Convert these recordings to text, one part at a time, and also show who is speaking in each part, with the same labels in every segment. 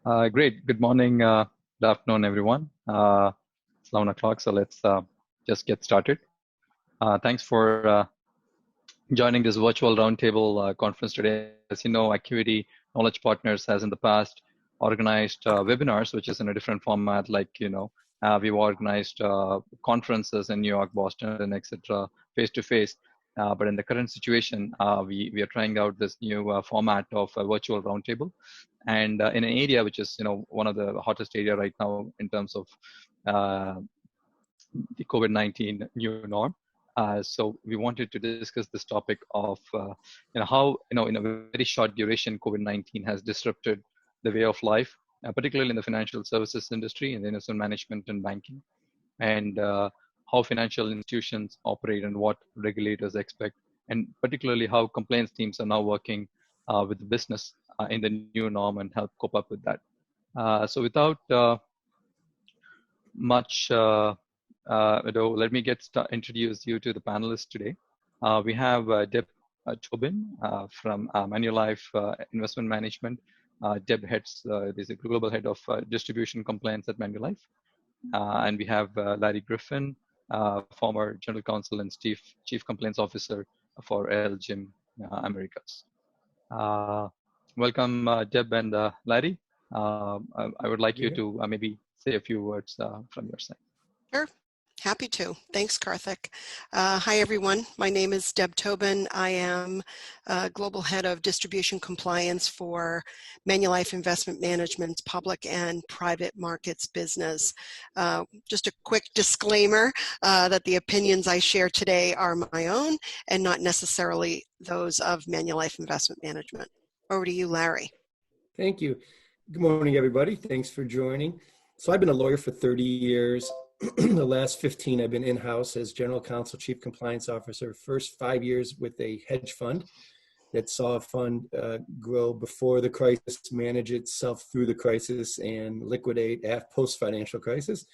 Speaker 1: Great. Good morning, good afternoon, everyone. It's 11 o'clock, so let's just get started. Thanks for joining this virtual roundtable conference today. As you know, Acuity Knowledge Partners has in the past organized webinars, which is in a different format. We've organized conferences in New York, Boston, and etc. face to face. But in the current situation, we are trying out this new format of a virtual roundtable, and in an area which is one of the hottest area right now in terms of the COVID-19 new norm. So we wanted to discuss this topic of how in a very short duration COVID-19 has disrupted the way of life, particularly in the financial services industry, in the investment management and banking, and how financial institutions operate and what regulators expect, and particularly how compliance teams are now working with the business in the new norm and help cope up with that. So without much let me introduce you to the panelists today. We have Deb Tobin from Manulife Investment Management. Deb heads is a global head of distribution compliance at Manulife. And we have Larry Griffin, former general counsel and chief compliance officer for LGIM Americas. Welcome, Deb and Larry. I would like you to maybe say a few words from your side.
Speaker 2: Sure. Happy to. Thanks, Karthik. Hi, everyone. My name is Deb Tobin. I am Global Head of Distribution Compliance for Manulife Investment Management's public and private markets business. Just a quick disclaimer that the opinions I share today are my own and not necessarily those of Manulife Investment Management. Over to you, Larry.
Speaker 3: Thank you. Good morning, everybody. Thanks for joining. So I've been a lawyer for 30 years. The last 15, I've been in-house as general counsel, chief compliance officer. First 5 years with a hedge fund that saw a fund grow before the crisis, manage itself through the crisis, and liquidate post-financial crisis.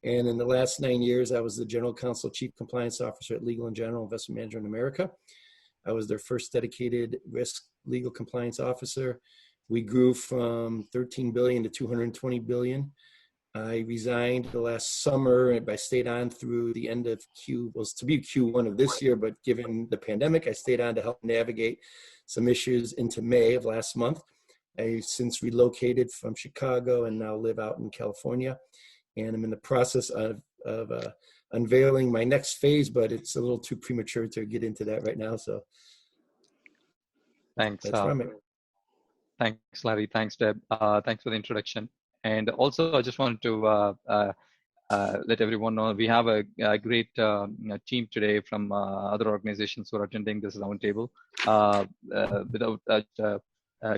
Speaker 3: And in the last 9 years, I was the general counsel, chief compliance officer at Legal & General Investment Management in America. I was their first dedicated risk legal compliance officer. We grew from 13 billion to 220 billion. I resigned the last summer, and I stayed on through the end of Q1 of this year, but given the pandemic, I stayed on to help navigate some issues into May of last month. I've since relocated from Chicago and now live out in California, and I'm in the process of unveiling my next phase, but it's a little too premature to get into that right now. So
Speaker 1: thanks.
Speaker 3: That's from it.
Speaker 1: Thanks, Larry. Thanks, Deb. Thanks for the introduction. And also, I just wanted to let everyone know we have a great team today from other organizations who are attending this roundtable. Without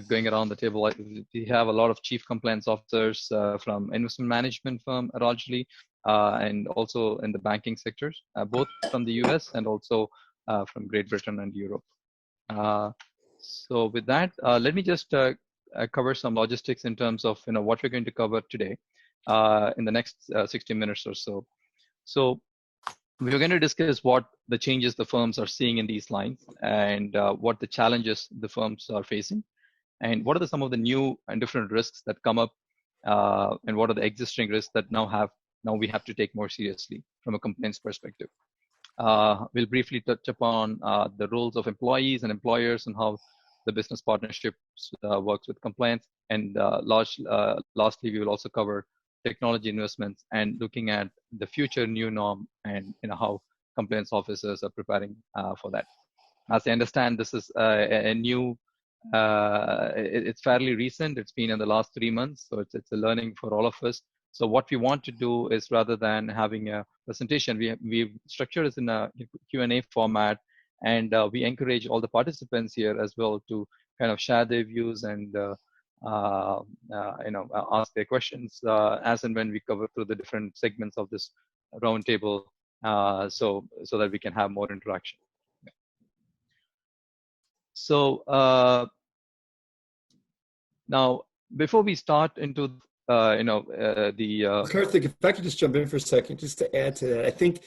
Speaker 1: going around the table, we have a lot of chief compliance officers from investment management firm largely, and also in the banking sectors, both from the US and also from Great Britain and Europe. So with that, let me just cover some logistics in terms of what we're going to cover today in the next 60 minutes or so. So we're going to discuss what the changes the firms are seeing in these lines, and what the challenges the firms are facing, and what are some of the new and different risks that come up, and what are the existing risks that now we have to take more seriously from a compliance perspective. We'll briefly touch upon the roles of employees and employers and how the business partnerships works with compliance. And lastly, we will also cover technology investments and looking at the future new norm and how compliance officers are preparing for that. As I understand, this is a new, it's fairly recent. It's been in the last 3 months, so it's a learning for all of us. So what we want to do is, rather than having a presentation, we've structured this in a Q&A format, and we encourage all the participants here as well to kind of share their views and ask their questions as and when we cover through the different segments of this roundtable, so that we can have more interaction. So now, before we start into
Speaker 3: Karthik, if I could just jump in for a second, just to add to that,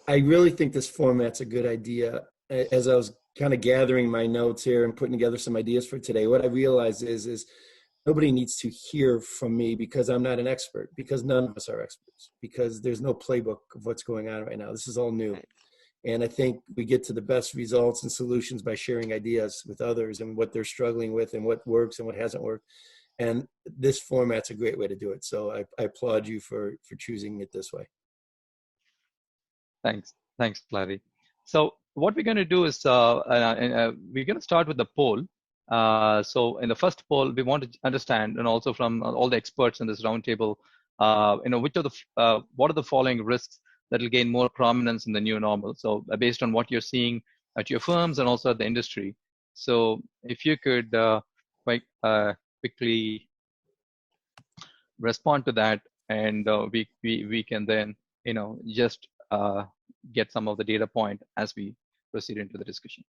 Speaker 3: I really think this format's a good idea. As I was kind of gathering my notes here and putting together some ideas for today, what I realized is nobody needs to hear from me because I'm not an expert, because none of us are experts, because there's no playbook of what's going on right now. This is all new.
Speaker 2: Right.
Speaker 3: And I think we get to the best results and solutions by sharing ideas with others and what they're struggling with and what works and what hasn't worked. And this format's a great way to do it. So I applaud you for choosing it this way.
Speaker 1: Thanks, Larry. So what we're going to do is we're going to start with the poll. So in the first poll, we want to understand, and also from all the experts in this roundtable, what are the following risks that will gain more prominence in the new normal? So based on what you're seeing at your firms and also at the industry. So if you could quickly respond to that, and we can then just get some of the data point as we proceed into the discussion.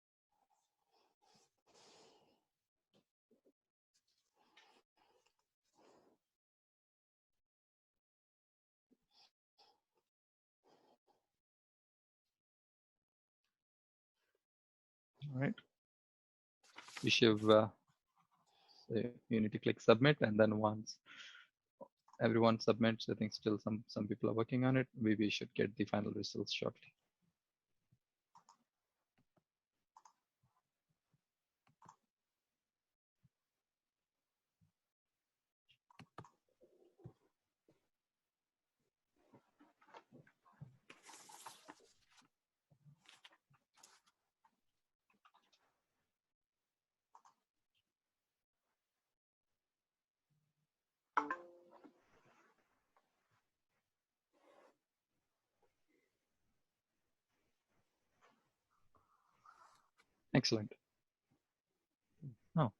Speaker 1: All right. You should you need to click submit, and then once everyone submits, I think still some people are working on it. We should get the final results shortly. Excellent. Oh,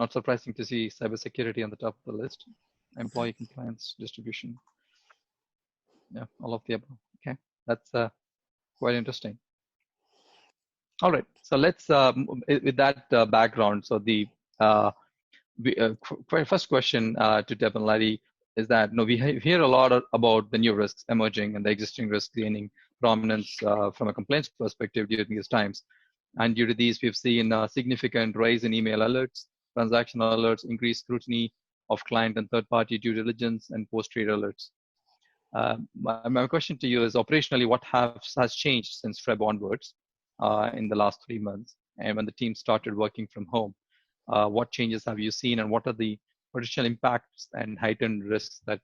Speaker 1: not surprising to see cybersecurity on the top of the list. Employee compliance, distribution. Yeah, all of the above. Okay, that's quite interesting. All right, so let's with that background. So the first question to Deb and Larry is that we hear a lot about the new risks emerging and the existing risks gaining prominence from a complaints perspective during these times. And due to these, we've seen a significant rise in email alerts, transactional alerts, increased scrutiny of client and third-party due diligence, and post-trade alerts. My question to you is, operationally, what has changed since Feb onwards in the last 3 months, and when the team started working from home? What changes have you seen, and what are the potential impacts and heightened risks that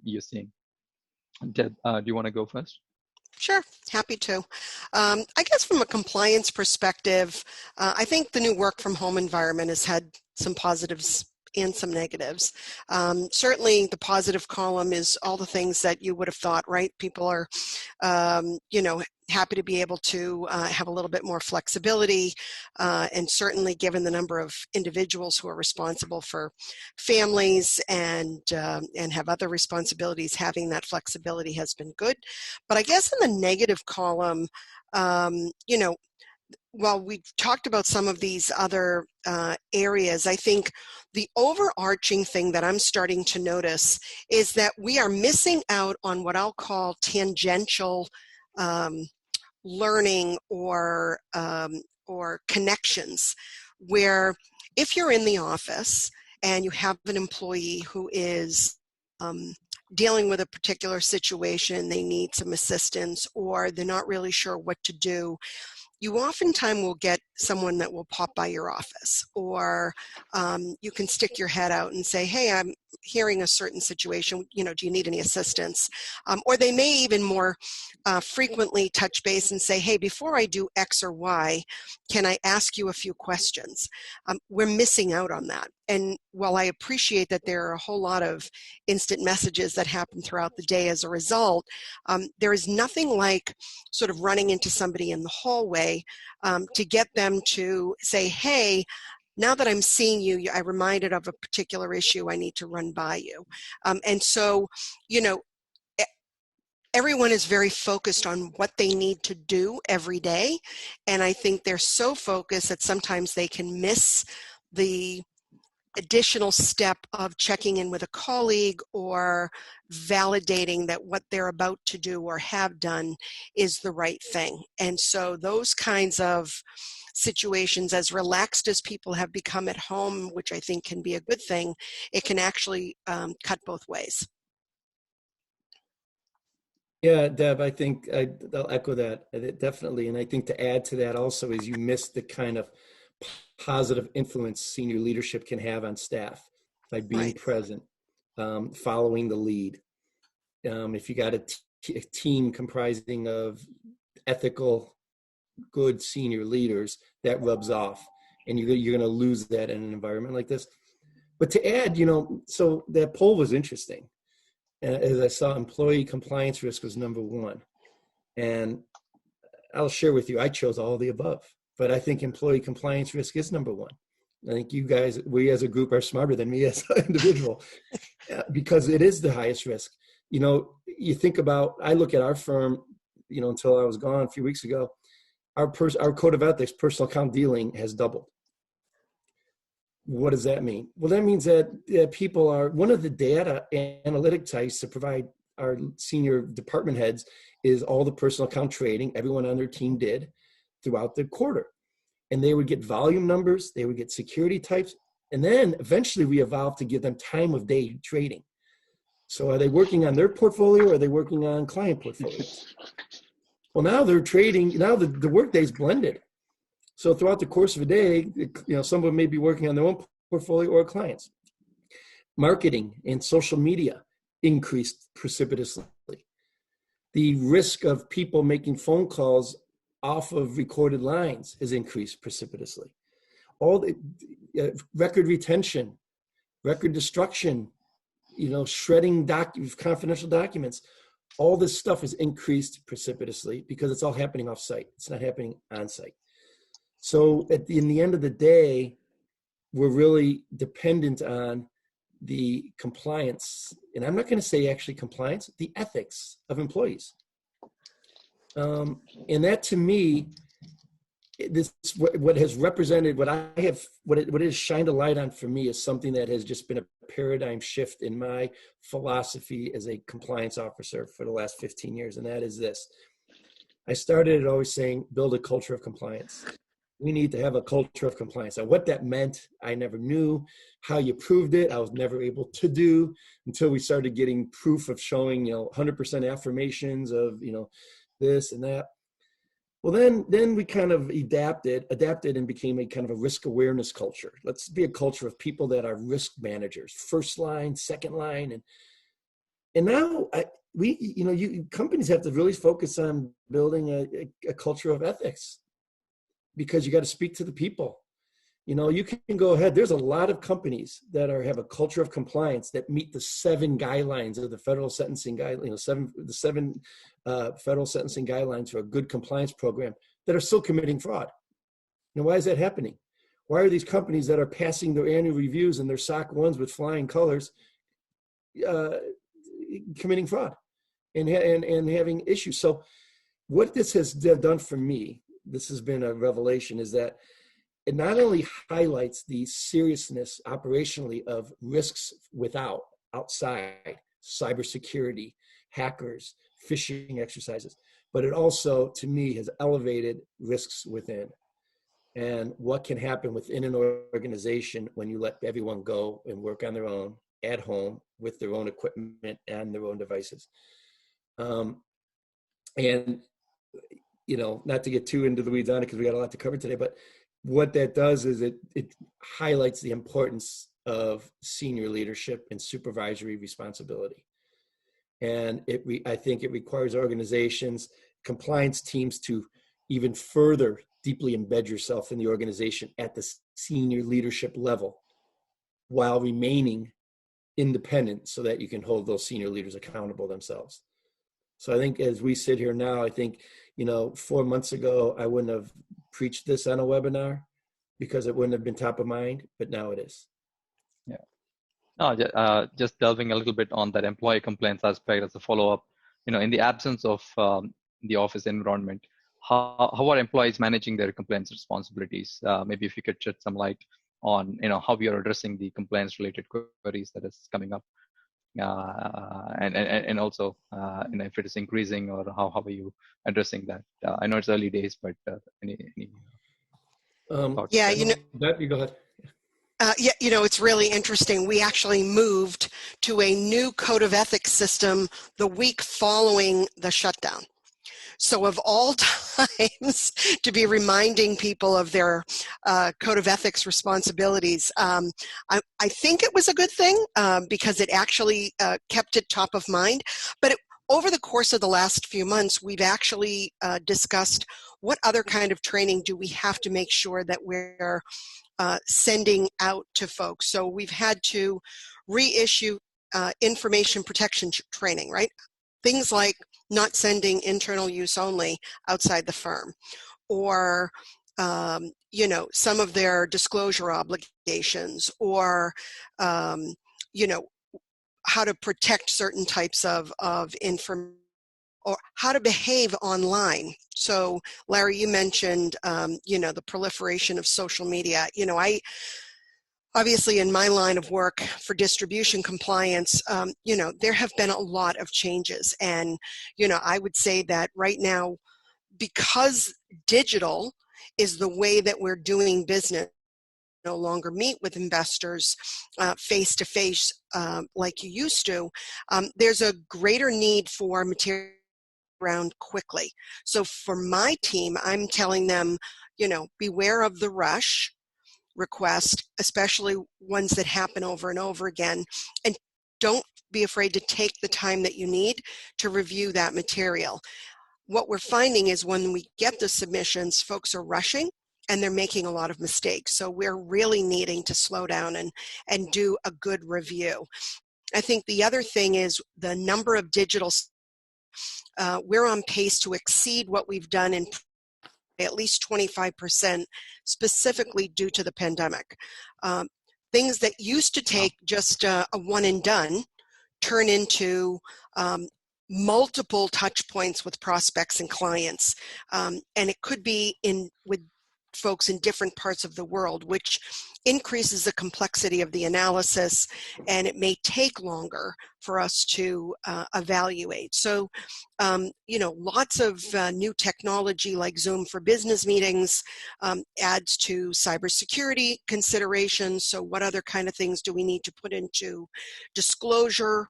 Speaker 1: you're seeing? Deb, do you want to go first?
Speaker 2: Sure, happy to. I guess from a compliance perspective, I think the new work from home environment has had some positives and some negatives. Certainly the positive column is all the things that you would have thought, right? People are, happy to be able to have a little bit more flexibility, and certainly given the number of individuals who are responsible for families and have other responsibilities, having that flexibility has been good. But I guess in the negative column, while we've talked about some of these other areas, I think the overarching thing that I'm starting to notice is that we are missing out on what I'll call tangential learning or connections, where if you're in the office and you have an employee who is dealing with a particular situation, they need some assistance, or they're not really sure what to do, you oftentimes will get someone that will pop by your office, or you can stick your head out and say, hey, I'm hearing a certain situation, do you need any assistance? Or they may even more frequently touch base and say, hey, before I do X or Y, can I ask you a few questions? We're missing out on that. And while I appreciate that there are a whole lot of instant messages that happen throughout the day as a result, there is nothing like sort of running into somebody in the hallway to get them to say, hey, now that I'm seeing you, I'm reminded of a particular issue I need to run by you. And so, everyone is very focused on what they need to do every day. And I think they're so focused that sometimes they can miss the additional step of checking in with a colleague or validating that what they're about to do or have done is the right thing. And so those kinds of situations, as relaxed as people have become at home, which I think can be a good thing, it can actually cut both ways.
Speaker 3: Yeah, Deb, I think I'll echo that definitely. And I think to add to that also is you miss the kind of positive influence senior leadership can have on staff by being present, following the lead. If you got a team comprising of ethical, good senior leaders, that rubs off, and you're going to lose that in an environment like this. But to add, so that poll was interesting. As I saw, employee compliance risk was number one. And I'll share with you, I chose all the above, but I think employee compliance risk is number one. I think you guys, we as a group are smarter than me as an individual because it is the highest risk. You think about, I look at our firm, until I was gone a few weeks ago, our code of ethics, personal account dealing has doubled. What does that mean? Well, that means that people are, one of the data analytics I used to provide our senior department heads is all the personal account trading everyone on their team did throughout the quarter. And they would get volume numbers, they would get security types, and then eventually we evolved to give them time of day trading. So are they working on their portfolio or are they working on client portfolios? Well, now they're trading, now the workday is blended. So throughout the course of a day, someone may be working on their own portfolio or clients. Marketing and social media increased precipitously. The risk of people making phone calls off of recorded lines has increased precipitously. All the record retention, record destruction, shredding confidential documents, all this stuff has increased precipitously because it's all happening off-site. It's not happening on-site. So in the end of the day, we're really dependent on the compliance, and I'm not going to say actually compliance, the ethics of employees. And that to me, this what has represented, what it has shined a light on for me is something that has just been a paradigm shift in my philosophy as a compliance officer for the last 15 years, and that is this. I started always saying, build a culture of compliance. We need to have a culture of compliance. And what that meant, I never knew. How you proved it, I was never able to do until we started getting proof of showing, 100% affirmations of, this and that. Well, then we kind of adapted and became a kind of a risk awareness culture. Let's be a culture of people that are risk managers, first line, second line. And now companies have to really focus on building a culture of ethics, because you got to speak to the people. You can go ahead. There's a lot of companies that have a culture of compliance that meet the 7 guidelines of the federal sentencing guidelines, the seven federal sentencing guidelines for a good compliance program, that are still committing fraud. Now, why is that happening? Why are these companies that are passing their annual reviews and their SOC 1s with flying colors committing fraud and having issues? So what this has done for me, this has been a revelation, is that it not only highlights the seriousness operationally of risks outside, cybersecurity, hackers, phishing exercises, but it also, to me, has elevated risks within and what can happen within an organization when you let everyone go and work on their own at home with their own equipment and their own devices. And not to get too into the weeds on it because we got a lot to cover today, but what that does is it highlights the importance of senior leadership and supervisory responsibility. And I think it requires organizations, compliance teams, to even further deeply embed yourself in the organization at the senior leadership level while remaining independent so that you can hold those senior leaders accountable themselves. So I think as we sit here now, I think, 4 months ago, I wouldn't have preached this on a webinar because it wouldn't have been top of mind, but now it is.
Speaker 1: Yeah. No, just delving a little bit on that employee compliance aspect as a follow-up, in the absence of the office environment, how are employees managing their compliance responsibilities? Maybe if you could shed some light on how we are addressing the compliance related queries that is coming up, and also if it is increasing, or how are you addressing that? I know it's early days, but any thoughts
Speaker 2: Yeah,
Speaker 1: there?
Speaker 3: Deb, you go ahead.
Speaker 2: Yeah, it's really interesting. We actually moved to a new code of ethics system the week following the shutdown. So of all times to be reminding people of their code of ethics responsibilities, I think it was a good thing because it actually kept it top of mind. But over the course of the last few months, we've actually discussed what other kind of training do we have to make sure that we're sending out to folks. So we've had to reissue information protection training, right? Things like not sending internal use only outside the firm, or some of their disclosure obligations, or how to protect certain types of information, or how to behave online. So Larry, you mentioned the proliferation of social media. I obviously, in my line of work for distribution compliance, there have been a lot of changes. And, I would say that right now, because digital is the way that we're doing business, no longer meet with investors face to face like you used to, there's a greater need for material around quickly. So for my team, I'm telling them, beware of the rush request, especially ones that happen over and over again. And don't be afraid to take the time that you need to review that material. What we're finding is when we get the submissions, folks are rushing and they're making a lot of mistakes. So we're really needing to slow down and do a good review. I think the other thing is the number of digital, we're on pace to exceed what we've done in at least 25%, specifically due to the pandemic. Things that used to take just a one and done turn into multiple touch points with prospects and clients. And it could be with folks in different parts of the world, which increases the complexity of the analysis, and it may take longer for us to evaluate. So, lots of new technology like Zoom for business meetings adds to cybersecurity considerations. So what other kind of things do we need to put into disclosure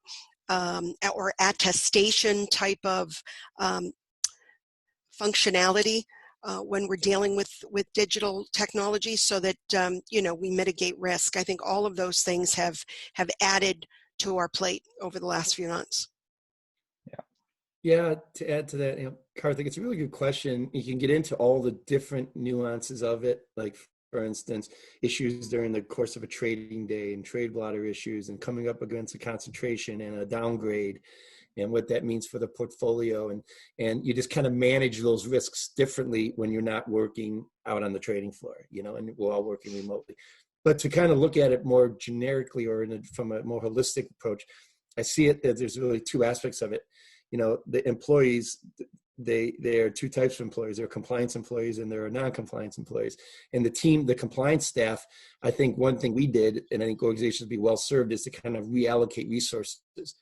Speaker 2: or attestation type of functionality when we're dealing with digital technology, so that we mitigate risk? I think all of those things have added to our plate over the last few months.
Speaker 3: Yeah, to add to that, Karthik, it's a really good question. You can get into all the different nuances of it, like, for instance, issues during the course of a trading day and trade blotter issues and coming up against a concentration and a downgrade and what that means for the portfolio. And you just kind of manage those risks differently when you're not working out on the trading floor, and we're all working remotely. But to kind of look at it more generically or from a more holistic approach, I see it that there's really two aspects of it. The employees, there are two types of employees. There are compliance employees and there are non-compliance employees. And the compliance staff, I think one thing we did, and I think organizations would be well served, is to kind of reallocate resources.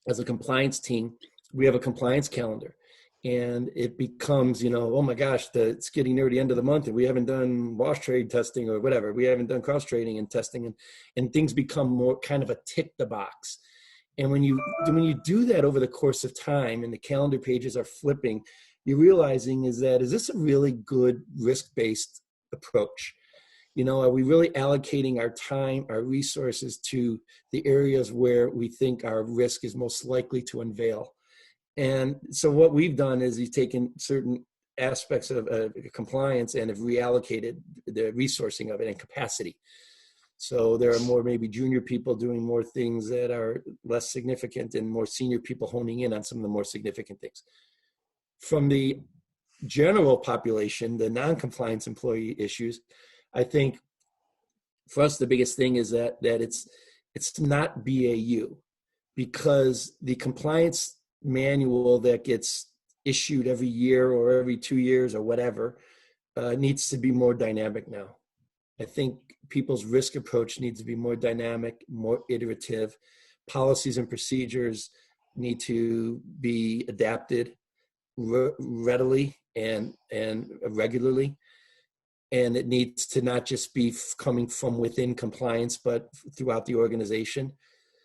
Speaker 3: As a compliance team, we have a compliance calendar, and it becomes, oh my gosh, it's getting near the end of the month and we haven't done wash trade testing or whatever. We haven't done cross trading and testing, and things become more kind of a tick the box. And when you do that over the course of time and the calendar pages are flipping, you're realizing is this a really good risk-based approach? Are we really allocating our time, our resources to the areas where we think our risk is most likely to unveil? And so what we've done is we've taken certain aspects of compliance and have reallocated the resourcing of it and capacity. So there are more maybe junior people doing more things that are less significant and more senior people honing in on some of the more significant things. From the general population, the non-compliance employee issues, I think for us the biggest thing is that it's not BAU, because the compliance manual that gets issued every year or every 2 years or whatever needs to be more dynamic now. I think people's risk approach needs to be more dynamic, more iterative. Policies and procedures need to be adapted readily and regularly. And it needs to not just be coming from within compliance, but throughout the organization.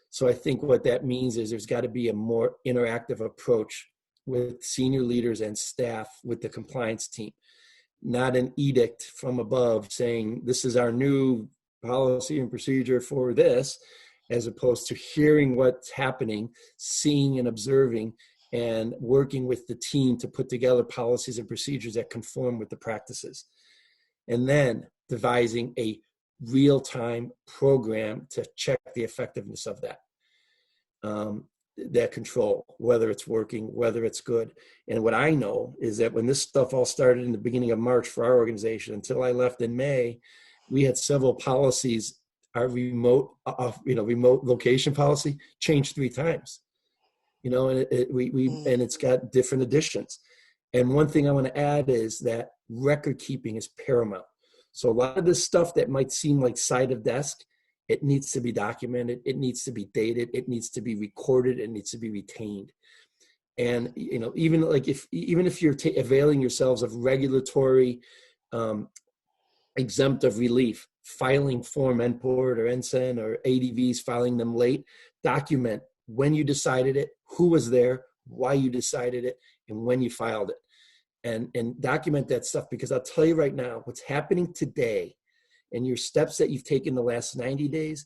Speaker 3: So I think what that means is there's got to be a more interactive approach with senior leaders and staff with the compliance team, not an edict from above saying this is our new policy and procedure for this, as opposed to hearing what's happening, seeing and observing, and working with the team to put together policies and procedures that conform with the practices. And then devising a real-time program to check the effectiveness of that. That control, whether it's working, whether it's good. And what I know is that when this stuff all started in the beginning of March for our organization, until I left in May, we had several policies. Our remote location policy changed 3 times. And and it's got different additions. And one thing I want to add is that record keeping is paramount. So a lot of this stuff that might seem like side of desk, it needs to be documented. It needs to be dated. It needs to be recorded. It needs to be retained. And even if you're availing yourselves of regulatory exempt of relief, filing Form NPORT or NSEN or ADVs, filing them late, document when you decided it, who was there, why you decided it, and when you filed it. And document that stuff, because I'll tell you right now, what's happening today and your steps that you've taken the last 90 days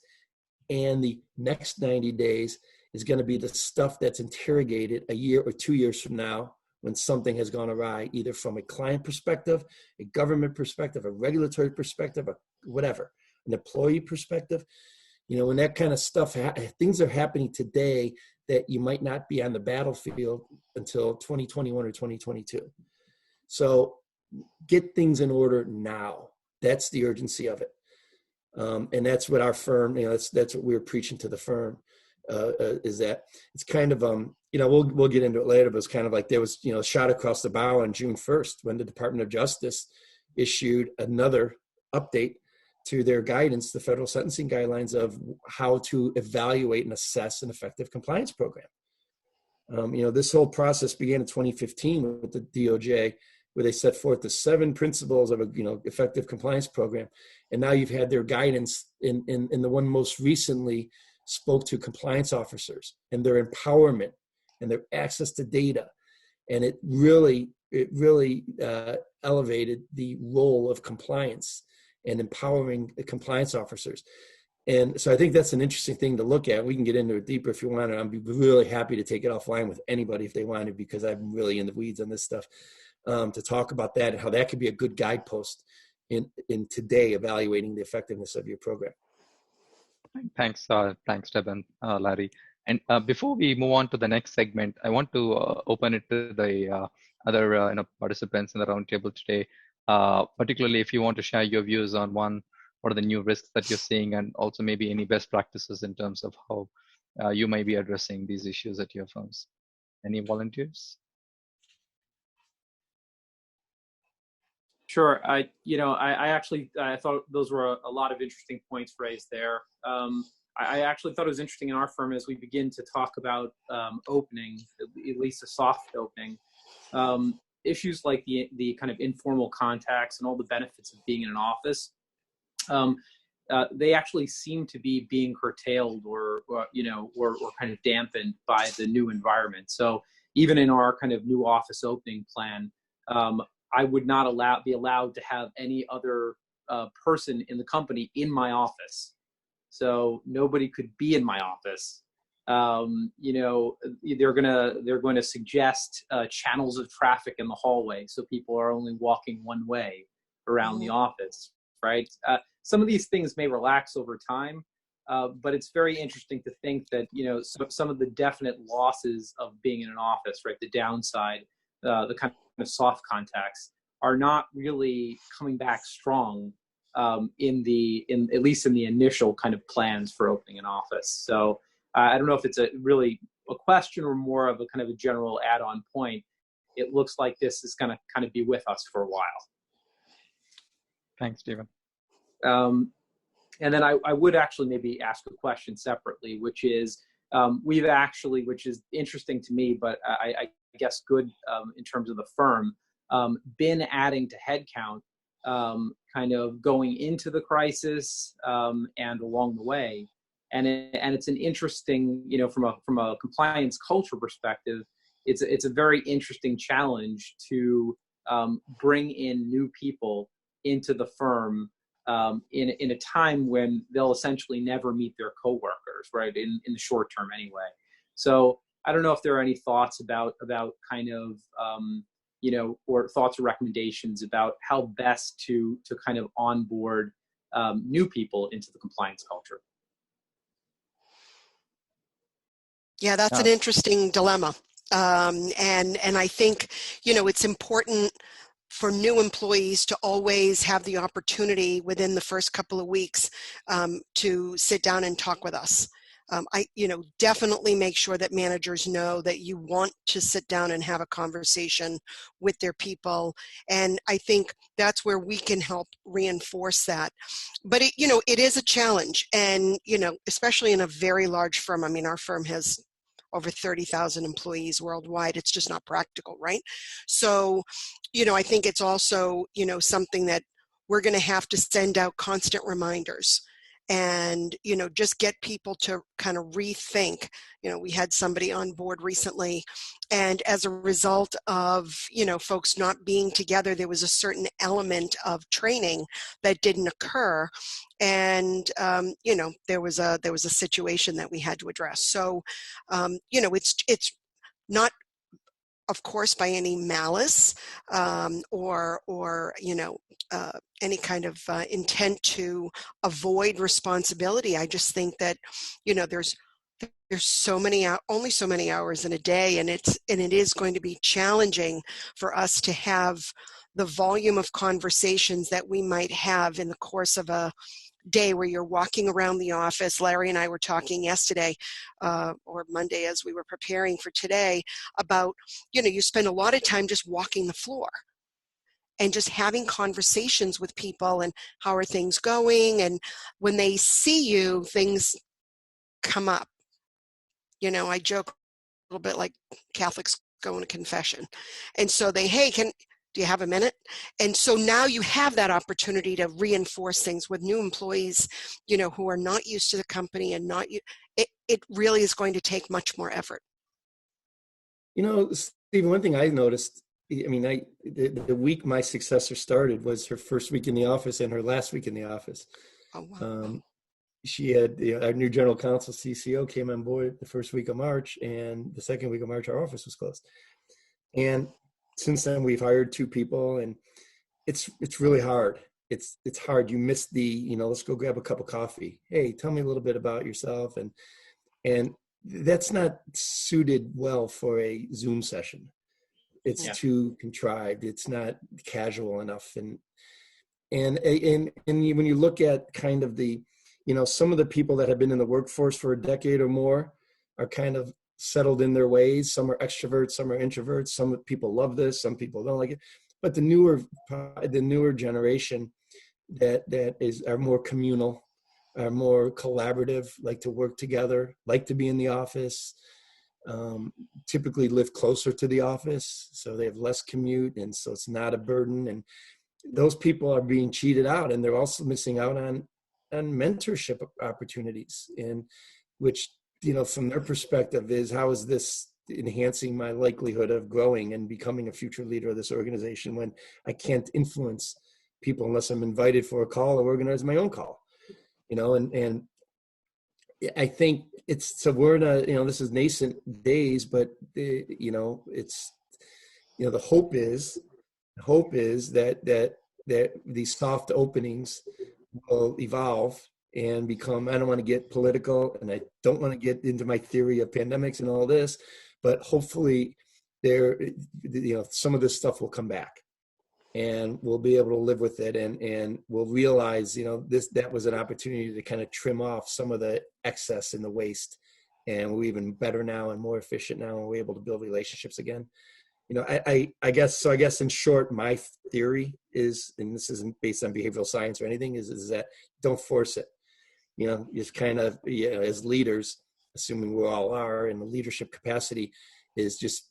Speaker 3: and the next 90 days is going to be the stuff that's interrogated a year or 2 years from now when something has gone awry, either from a client perspective, a government perspective, a regulatory perspective, or whatever, an employee perspective. When that kind of stuff, things are happening today that you might not be on the battlefield until 2021 or 2022. So get things in order now. That's the urgency of it. And that's what our firm, that's what we're preaching to the firm, is that it's kind of, we'll get into it later, but it's kind of like there was, a shot across the bow on June 1st when the Department of Justice issued another update to their guidance, the federal sentencing guidelines of how to evaluate and assess an effective compliance program. This whole process began in 2015 with the DOJ, where they set forth the 7 principles of a effective compliance program, and now you've had their guidance in the one most recently spoke to compliance officers and their empowerment and their access to data, and it really elevated the role of compliance and empowering the compliance officers. And so I think that's an interesting thing to look at. We can get into it deeper if you want, and I'd be really happy to take it offline with anybody if they wanted, because I'm really in the weeds on this stuff, to talk about that and how that could be a good guidepost in today evaluating the effectiveness of your program.
Speaker 1: Thanks, Deb and Larry. And before we move on to the next segment, I want to open it to the other participants in the roundtable today. Particularly if you want to share your views on what are the new risks that you're seeing, and also maybe any best practices in terms of how you may be addressing these issues at your firms. Any volunteers?
Speaker 4: Sure. I thought those were a lot of interesting points raised there. I actually thought it was interesting in our firm as we begin to talk about opening, at least a soft opening, issues like the kind of informal contacts and all the benefits of being in an office. They actually seem to be being curtailed or kind of dampened by the new environment. So even in our kind of new office opening plan, I would not be allowed to have any other person in the company in my office. So nobody could be in my office. They're going to suggest channels of traffic in the hallway, so people are only walking one way around the office, right? Some of these things may relax over time, but it's very interesting to think that some of the definite losses of being in an office, right? The downside, the kind of soft contacts, are not really coming back strong at least in the initial kind of plans for opening an office. So I don't know if it's really a question or more of a kind of a general add-on point. It looks like this is going to kind of be with us for a while.
Speaker 1: Thanks, Stephen.
Speaker 4: And then I would actually maybe ask a question separately, which is, we've actually, which is interesting to me, but I guess good in terms of the firm, been adding to headcount kind of going into the crisis and along the way. And it's an interesting, from a compliance culture perspective, it's a very interesting challenge to bring in new people into the firm in a time when they'll essentially never meet their coworkers, right? In the short term, anyway. So I don't know if there are any thoughts about kind of or thoughts or recommendations about how best to kind of onboard new people into the compliance culture.
Speaker 2: Yeah, that's an interesting dilemma. And I think, it's important for new employees to always have the opportunity within the first couple of weeks to sit down and talk with us. Definitely make sure that managers know that you want to sit down and have a conversation with their people. And I think that's where we can help reinforce that. But it is a challenge. And, especially in a very large firm. I mean, our firm has over 30,000 employees worldwide. It's just not practical, right? So, I think it's also, something that we're going to have to send out constant reminders and, just get people to kind of rethink. We had somebody on board recently, and as a result of, folks not being together, there was a certain element of training that didn't occur. And, there was a situation that we had to address. So, it's not, of course, by any malice or any kind of intent to avoid responsibility. I just think that there's only so many hours in a day, and it is going to be challenging for us to have the volume of conversations that we might have in the course of a day where you're walking around the office. Larry and I were talking yesterday or Monday as we were preparing for today about, you spend a lot of time just walking the floor and just having conversations with people and how are things going. And when they see you, things come up. I joke a little bit like Catholics going to confession. And so do you have a minute? And so now you have that opportunity to reinforce things with new employees, who are not used to the company and it really is going to take much more effort.
Speaker 3: Stephen, one thing I noticed, the week my successor started was her first week in the office and her last week in the office.
Speaker 2: Oh, wow.
Speaker 3: She had our new general counsel, CCO, came on board the first week of March, and the second week of March, our office was closed. And since then, we've hired 2 people, and it's really hard. It's hard. You miss the, let's go grab a cup of coffee. Hey, tell me a little bit about yourself. And that's not suited well for a Zoom session. It's too contrived. It's not casual enough. And when you look at kind of the, some of the people that have been in the workforce for a decade or more are kind of settled in their ways. Some are extroverts, some are introverts. Some people love this, some people don't like it. But the newer generation that are more communal, are more collaborative, like to work together, like to be in the office, typically live closer to the office, so they have less commute, and so it's not a burden. And those people are being cheated out, and they're also missing out on mentorship opportunities, and which, from their perspective is, how is this enhancing my likelihood of growing and becoming a future leader of this organization when I can't influence people unless I'm invited for a call or organize my own call, and I think we're in this is nascent days, but it's, the hope is that these soft openings will evolve and become, I don't want to get political, and I don't want to get into my theory of pandemics and all this, but hopefully some of this stuff will come back and we'll be able to live with it, and we'll realize, that was an opportunity to kind of trim off some of the excess and the waste, and we're even better now and more efficient now, and we're able to build relationships again. I guess in short, my theory is, and this isn't based on behavioral science or anything, is that don't force it. Just kind of, as leaders, assuming we all are in the leadership capacity, is just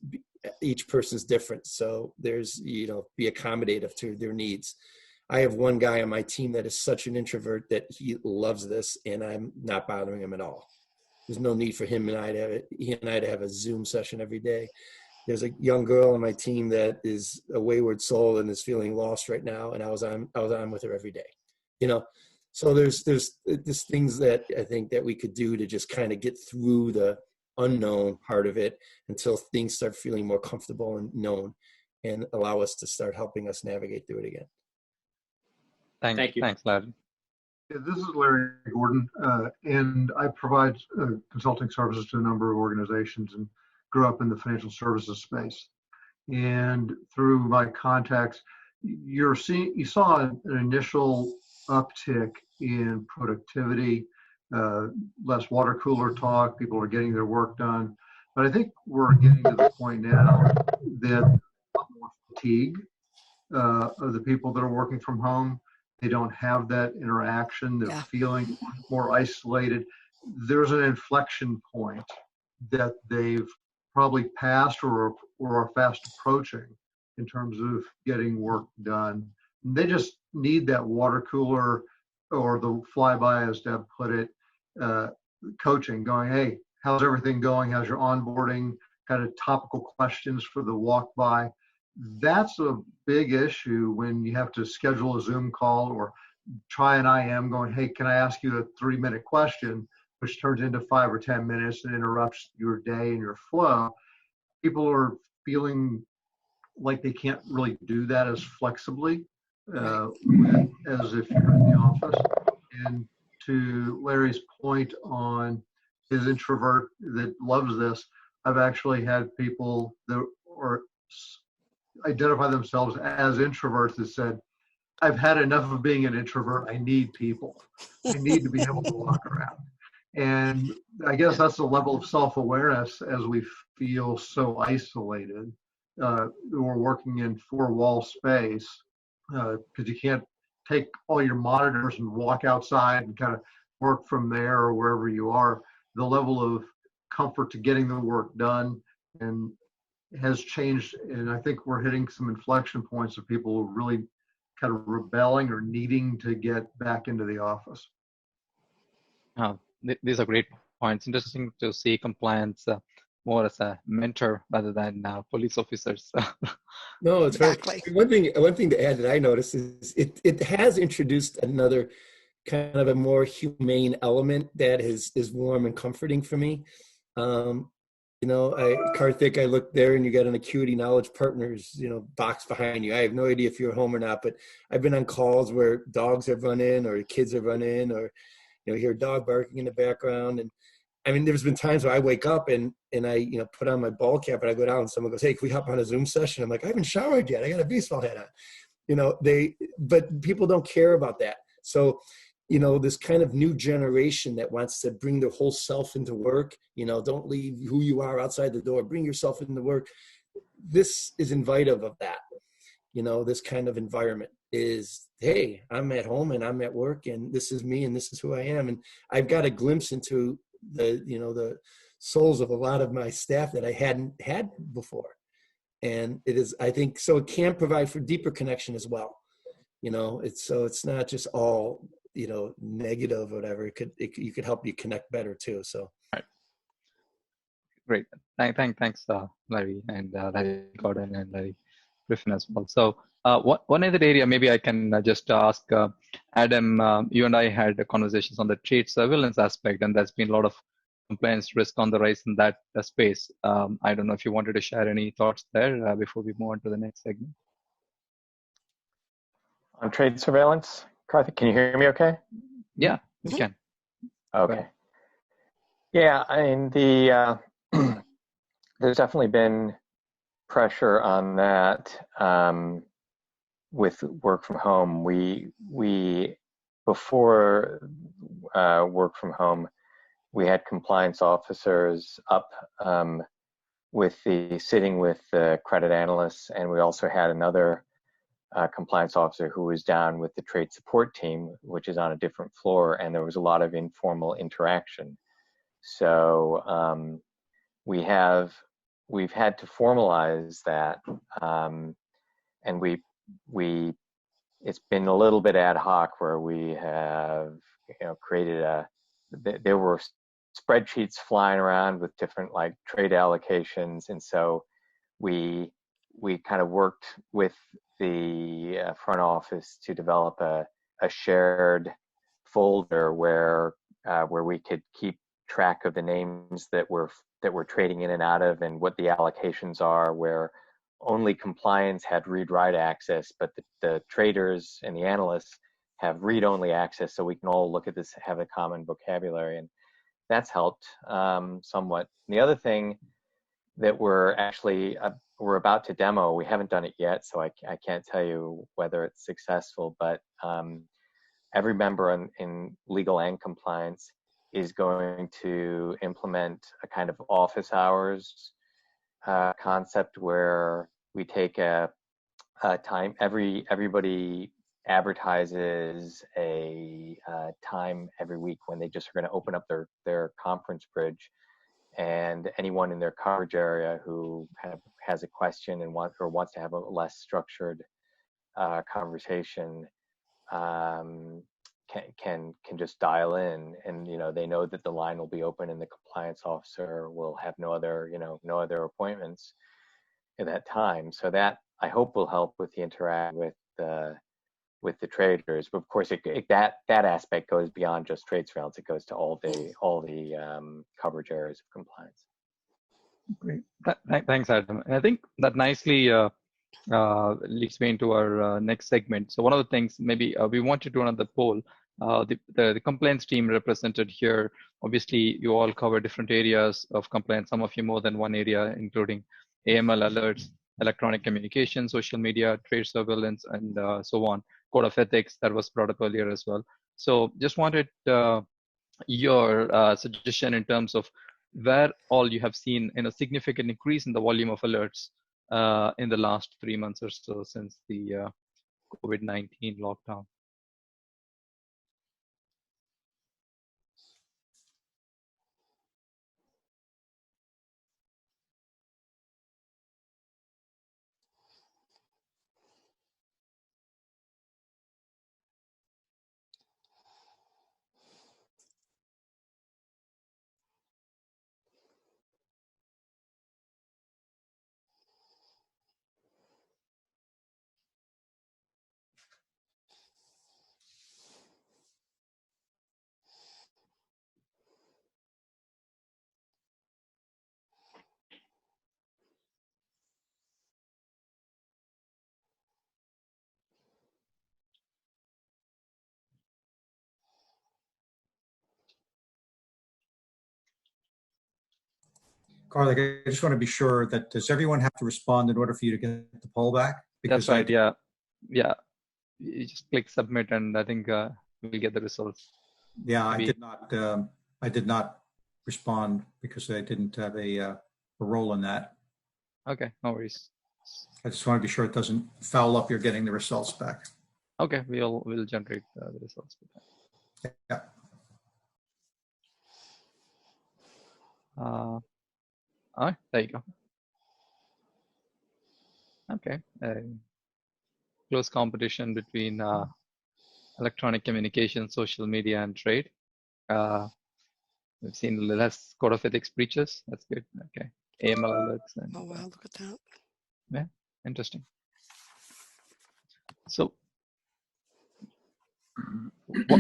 Speaker 3: each person's different. So there's, be accommodative to their needs. I have one guy on my team that is such an introvert that he loves this, and I'm not bothering him at all. There's no need for he and I to have a Zoom session every day. There's a young girl on my team that is a wayward soul and is feeling lost right now, and I was on with her every day. So there's things that I think that we could do to just kind of get through the unknown part of it until things start feeling more comfortable and known, and allow us to start helping us navigate through it again.
Speaker 4: Thank you.
Speaker 1: Thanks, Larry.
Speaker 5: This is Larry Gordon, and I provide consulting services to a number of organizations and grew up in the financial services space. And through my contacts, you saw an initial uptick in productivity, less water cooler talk, people are getting their work done. But I think we're getting to the point now that a lot more fatigue of the people that are working from home. They don't have that interaction. They're feeling more isolated. There's an inflection point that they've probably passed or are fast approaching in terms of getting work done. And they just need that water cooler or the flyby, as Deb put it, coaching, going, hey, how's everything going? How's your onboarding? Kind of topical questions for the walk by. That's a big issue when you have to schedule a Zoom call or try an IM going, hey, can I ask you a 3-minute question, which turns into 5 or 10 minutes and interrupts your day and your flow. People are feeling like they can't really do that as flexibly as if you're in the office. And to Larry's point on his introvert that loves this, I've actually had people that identify themselves as introverts that said, I've had enough of being an introvert. I need people. I need to be able to walk around. And I guess that's the level of self-awareness as we feel so isolated. We're working in 4-wall space because you can't take all your monitors and walk outside and kind of work from there or wherever you are. The level of comfort to getting the work done and has changed, and I think we're hitting some inflection points of people really kind of rebelling or needing to get back into the office.
Speaker 1: These are great points. Interesting to see compliance more as a mentor rather than police officers.
Speaker 3: No, it's
Speaker 2: Exactly.
Speaker 3: right. One thing to add that I noticed is it has introduced another kind of a more humane element that is warm and comforting for me. Karthik, I look there and you got an Acuity Knowledge Partners, box behind you. I have no idea if you're home or not, but I've been on calls where dogs have run in or kids have run in or, hear a dog barking in the background. And I mean, there's been times where I wake up and I, put on my ball cap and I go down and someone goes, hey, can we hop on a Zoom session? I'm like, I haven't showered yet. I got a baseball hat on, but people don't care about that. So, this kind of new generation that wants to bring their whole self into work, don't leave who you are outside the door, bring yourself into work. This is invitive of that. This kind of environment is, hey, I'm at home and I'm at work and this is me and this is who I am. And I've got a glimpse into the souls of a lot of my staff that I hadn't had before. And it is, I think, so it can provide for deeper connection as well. It's not just all, negative or whatever. You could help you connect better too. So.
Speaker 1: Right. Great. Thanks, Larry and Larry Gordon and Larry Griffin as well. So one other area, maybe I can just ask Adam, you and I had conversations on the trade surveillance aspect, and there's been a lot of compliance risk on the rise in that space. I don't know if you wanted to share any thoughts there before we move on to the next segment.
Speaker 6: On trade surveillance, Karthik, can you hear me okay?
Speaker 1: Yeah, you can.
Speaker 6: Okay. Yeah, I mean, there's definitely been pressure on that with work from home. We before work from home, we had compliance officers up sitting with the credit analysts, and we also had another compliance officer who was down with the trade support team, which is on a different floor, and there was a lot of informal interaction. So we've had to formalize that, and it's been a little bit ad hoc, where we have created there were spreadsheets flying around with different like trade allocations, and so we kind of worked with the front office to develop a shared folder where we could keep track of the names that we're trading in and out of, and what the allocations are, where only compliance had read-write access, but the traders and the analysts have read-only access, so we can all look at this, have a common vocabulary, and that's helped somewhat. And the other thing that we're about to demo, we haven't done it yet, so I can't tell you whether it's successful, but every member in legal and compliance is going to implement a kind of office hours concept, where we take a time, everybody advertises a time every week when they just are going to open up their conference bridge, and anyone in their coverage area who kind of has a question and wants to have a less structured conversation can just dial in, and they know that the line will be open, and the compliance officer will have no other appointments at that time. So that, I hope, will help with the interact with the traders. But of course, that aspect goes beyond just trade surveillance. It goes to all the coverage areas of compliance.
Speaker 1: Great. Thanks, Adam. And I think that nicely leads me into our next segment. So one of the things, maybe we want to do another poll. The compliance team represented here, obviously you all cover different areas of compliance, some of you more than one area, including AML alerts, electronic communication, social media, trade surveillance, and so on. Code of ethics that was brought up earlier as well. So just wanted your suggestion in terms of where all you have seen a significant increase in the volume of alerts in the last 3 months or so since the COVID-19 lockdown.
Speaker 7: Karthik, I just want to be sure that, does everyone have to respond in order for you to get the poll back? Because
Speaker 1: that's right. Yeah. You just click submit, and I think we'll get the results.
Speaker 7: Yeah,
Speaker 1: Maybe.
Speaker 7: I did not respond because I didn't have a role in that.
Speaker 1: Okay, no worries.
Speaker 7: I just want to be sure it doesn't foul up your getting the results back.
Speaker 1: Okay, we'll generate the results with that.
Speaker 7: Yeah.
Speaker 1: All right, there you go. Okay, close competition between electronic communication, social media, and trade. We've seen less code of ethics breaches. That's good. Okay, AML alerts. And,
Speaker 2: oh wow, look at that.
Speaker 1: Yeah, interesting. So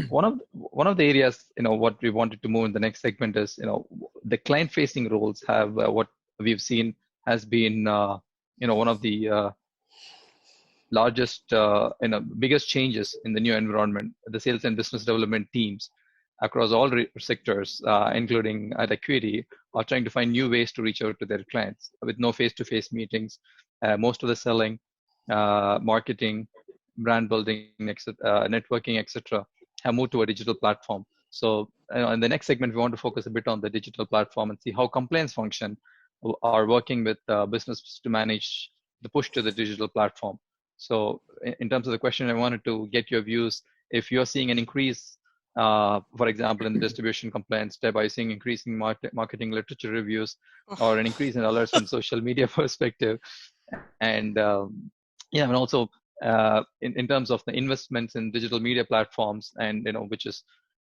Speaker 1: one of the areas, what we wanted to move in the next segment is, the client-facing roles have what we've seen has been, one of the largest, biggest changes in the new environment. The sales and business development teams across all sectors, including at Acuity, are trying to find new ways to reach out to their clients with no face-to-face meetings. Most of the selling, marketing, brand building, networking, etc., have moved to a digital platform. So in the next segment, we want to focus a bit on the digital platform and see how compliance function are working with business to manage the push to the digital platform. So in terms of the question, I wanted to get your views. If you're seeing an increase, for example, in the distribution compliance tab, are you seeing increasing marketing literature reviews or an increase in alerts from social media perspective? And yeah, and also in terms of the investments in digital media platforms, and which is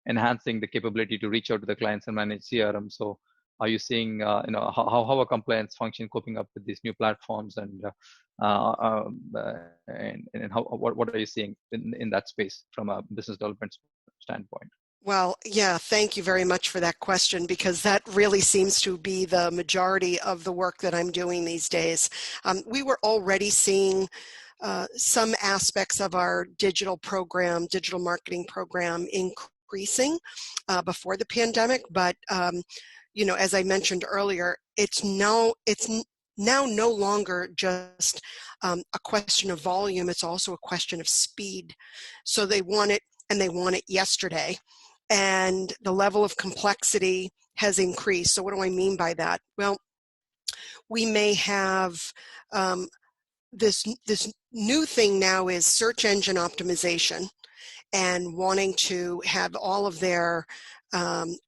Speaker 1: enhancing the capability to reach out to the clients and manage CRM. So are you seeing how a compliance function coping up with these new platforms, and how what are you seeing in that space from a business development standpoint?
Speaker 2: Well, yeah, thank you very much for that question, because that really seems to be the majority of the work that I'm doing these days. We were already seeing some aspects of our digital marketing program increasing before the pandemic, but as I mentioned earlier, it's now no longer just a question of volume, it's also a question of speed. So they want it, and they want it yesterday. And the level of complexity has increased. So what do I mean by that? Well, we may have this new thing now is search engine optimization, and wanting to have all of their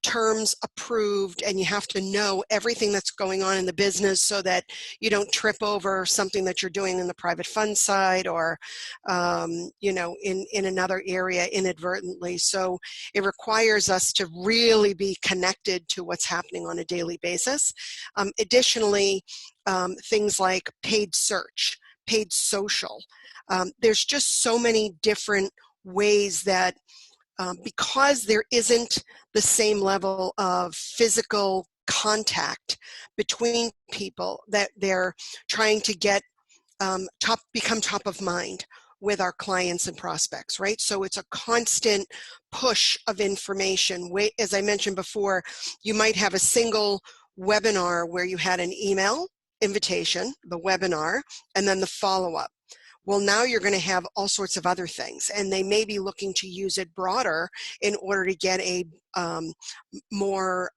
Speaker 2: terms approved, and you have to know everything that's going on in the business so that you don't trip over something that you're doing in the private fund side, or in another area inadvertently. So it requires us to really be connected to what's happening on a daily basis. Additionally, things like paid search, paid social. There's just so many different ways that because there isn't the same level of physical contact between people, that they're trying to get become top of mind with our clients and prospects, right? So it's a constant push of information. As I mentioned before, you might have a single webinar where you had an email invitation, the webinar, and then the follow-up. Well, now you're going to have all sorts of other things, and they may be looking to use it broader in order to get more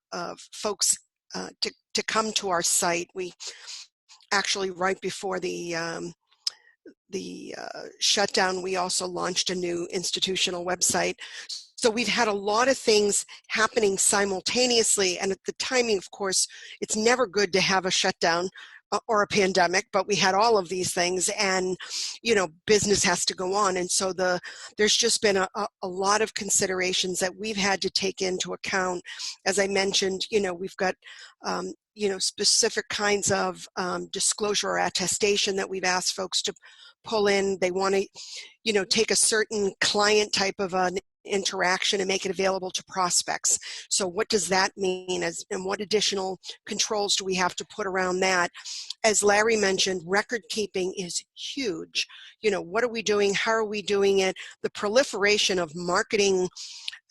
Speaker 2: folks to come to our site. We actually, right before the shutdown, we also launched a new institutional website. So we've had a lot of things happening simultaneously, and at the timing, of course, it's never good to have a shutdown or a pandemic, but we had all of these things, and business has to go on. And so there's just been a lot of considerations that we've had to take into account. As I mentioned, we've got specific kinds of disclosure or attestation that we've asked folks to pull in. They want to take a certain client type of an interaction and make it available to prospects. So what does that mean, and what additional controls do we have to put around that? As Larry mentioned, record keeping is huge. What are we doing? How are we doing it? The proliferation of marketing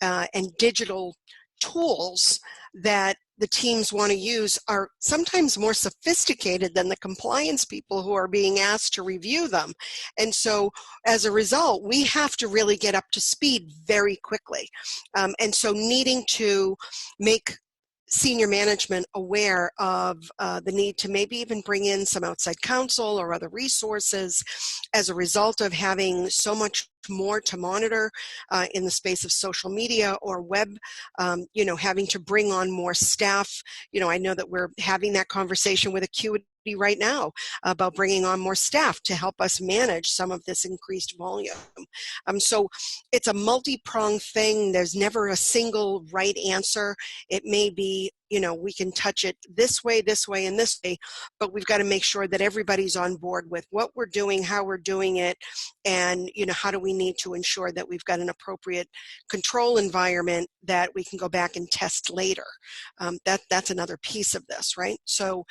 Speaker 2: and digital tools that the teams want to use are sometimes more sophisticated than the compliance people who are being asked to review them. And so as a result, we have to really get up to speed very quickly. And so needing to make senior management aware of the need to maybe even bring in some outside counsel or other resources as a result of having so much more to monitor in the space of social media or web, having to bring on more staff. I know that we're having that conversation with Acuity right now about bringing on more staff to help us manage some of this increased volume. So it's a multi-pronged thing. There's never a single right answer. It may be, we can touch it this way, and this way, but we've got to make sure that everybody's on board with what we're doing, how we're doing it, and, how do we need to ensure that we've got an appropriate control environment that we can go back and test later. That's another piece of this, right? So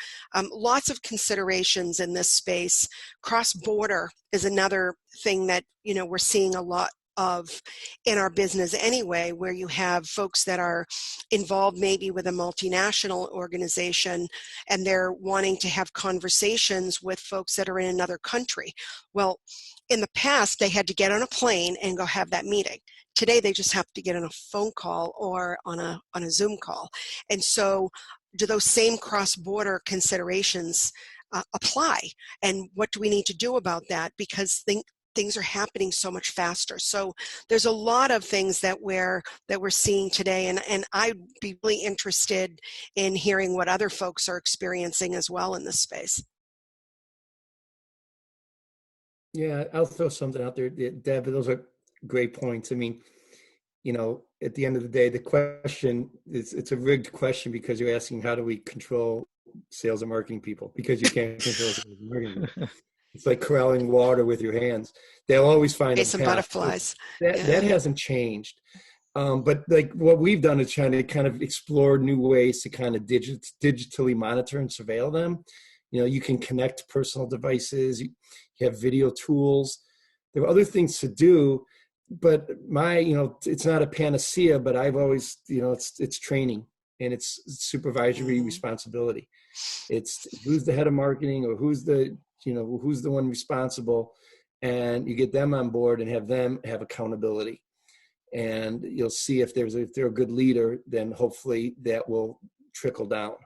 Speaker 2: lots of considerations in this space. Cross-border is another thing that, we're seeing a lot of in our business anyway, where you have folks that are involved maybe with a multinational organization, and they're wanting to have conversations with folks that are in another country. Well, in the past, they had to get on a plane and go have that meeting. Today, they just have to get on a phone call or on a Zoom call. And so do those same cross-border considerations apply? And what do we need to do about that? Because things are happening so much faster. So there's a lot of things that we're seeing today, and I'd be really interested in hearing what other folks are experiencing as well in this space.
Speaker 3: Yeah, I'll throw something out there, Deb. Those are great points. I mean, at the end of the day, the question is, it's a rigged question because you're asking how do we control sales and marketing people, because you can't control sales and marketing people. It's like corralling water with your hands. They'll always find a
Speaker 2: Some
Speaker 3: path.
Speaker 2: butterflies.
Speaker 3: That hasn't changed. But like what we've done is trying to kind of explore new ways to kind of digitally monitor and surveil them. You can connect personal devices. You have video tools. There are other things to do, but it's not a panacea, but I've always, it's training and it's supervisory responsibility. It's who's the head of marketing or who's the one responsible, and you get them on board and have them have accountability. And you'll see if they're a good leader, then hopefully that will trickle down.